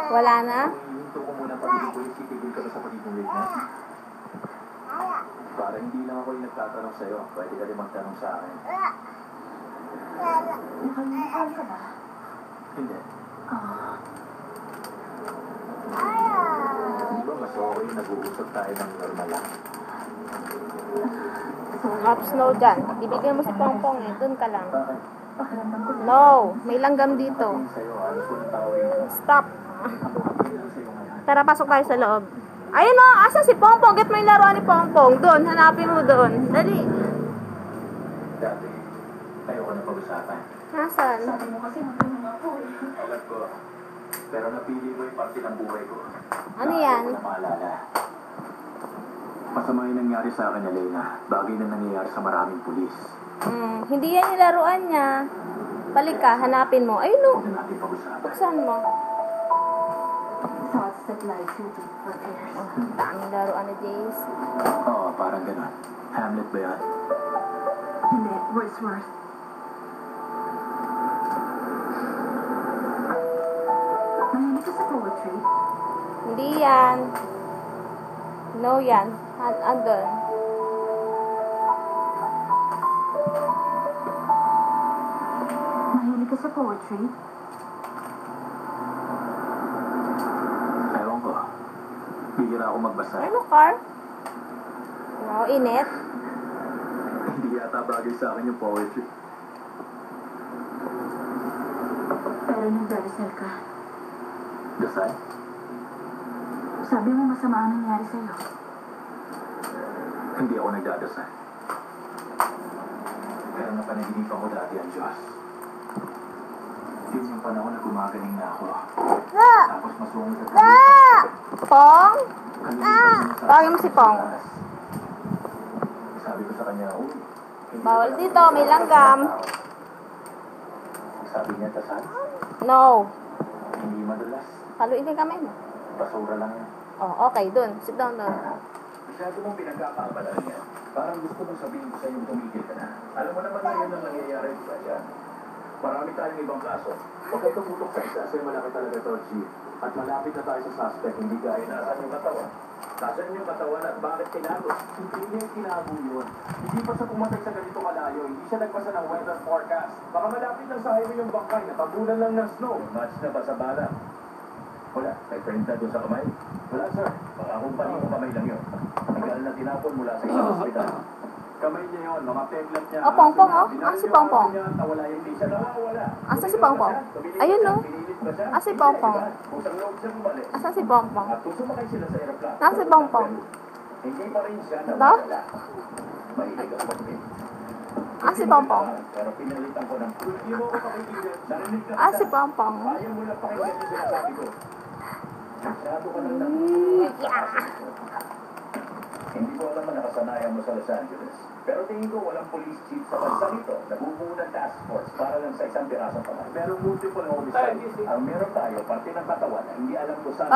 Wala na? Hinto ko muna pag-ibig ko yung sitigil ka ba sa pagiging witness? Para hindi lang ako yung nagtatanong sa'yo. Pwede ka rin magtanong sa akin. Nakalimutan ka ba? Hindi. Ah. Di ba mas okay nag-uusap tayo ng normal lang? Ops, no dyan. Ibigay mo si Pongpong eh. Doon ka lang. Bakit? Pakiramdam ko No! May langgam dito. Sabihin sa'yo, alam ko ng tawagin mo. Stop! Hindi lang sa'yo ngayon. Tara, pasok tayo sa loob. Ayun o! Asa si Pongpong? Get mo yung laruan ni Pongpong. Doon, hanapin mo doon. Dali. Dati, ayoko na pag-usapan. Nasaan? sabi mo kasi matulong ako eh. Alam ko. Pero napili mo yung parte ng buhay ko. Ano yan? Na maalala. Masama yung nangyari sa akin, Elena. Bagay na nangyayari sa maraming pulis. Hindi yan yung laruan niya. Balik ka, hanapin mo. Ayun o! Huwag na natin pag-usapan. Buksan mo. Thoughts that lie too deep for tears. Daming laruan ni Jace. Oo, parang ganun. Hamlet ba yan? Hindi, Wordsworth. Mahilig ka sa poetry? Hindi yan. No yan. Andun. Mahilig ka sa poetry? Ewan ko. Bihira ako magbasa. Ano, car? Wow, init. Hindi yata bagay sa akin yung poetry. Pero nagdarasal ka. Dasal? Sabi mo masama ang nangyari sa'yo. Hindi ako nagdadasal. Pero napanaginipan ko dati ang Diyos. Yun yung panahon na gumagaling na ako. Tapos masungit at Pong? kalimutan Tawagin mo si Pong. Sabi ko sa kanya, uy. Bawal dito, may langgam. Sabi niya, dasal? No. Hindi madalas. Haluin din kami mo. Basura lang yan. Oh, okay, dun. Sit down doon. Masyado mong pinagkakaabalaan yan. Parang gusto mong sabihin ko sa iyo tumigil ka na. Alam mo naman na yun ang nangyayari sa dyan. Marami tayong ibang kaso. Huwag kang tumutok sa isa kasi malaki talaga to, Chief. At malapit na tayo sa suspect, hindi gaya na saan yung katawan. Nasaan yung katawan at bakit tinago? Hindi niya yung tinago yun. Hindi pa siya pumatay sa ganito kalayo. Hindi siya nagpasa ng weather forecast. Baka malapit lang sa highway yung bangkay. Natabunan lang ng snow. Match na ba sa bala? Wala. May printa doon sa kamay? Wala, sir. Baka kung pali mo kamay lang yun. Nagal na tinapon mula sa isang hospital. Kamay niya yun, mga peglat niya. Oh, Pongpong, oh. Si Pongpong. Wala yung hindi siya nawawala. Asa si Pongpong? Ayun, no? Asa si Pongpong? Kusang loob siya bumalik. Asa si Pongpong? At kung sumakay sila sa aeroplano. Nasa si Pongpong? Hindi pa rin siya Ito? nawawala. Mahilig ako mag-pin. Si Pongpong? Pero pinalitan ko ng hindi mo ko pakikigil. Narinig ka. Si Pongpong? Ayaw mo lang pakinggan yung sinasabi ko. Masyado ka nang Hindi ko alam na nakasanayan mo sa Los Angeles. Pero tingin ko walang police chief sa bansa nito. Nabubuo ng task force para lang sa isang pirasong kamay. Pero multiple homicide. Ang meron tayo, parte ng katawan na hindi alam kung saan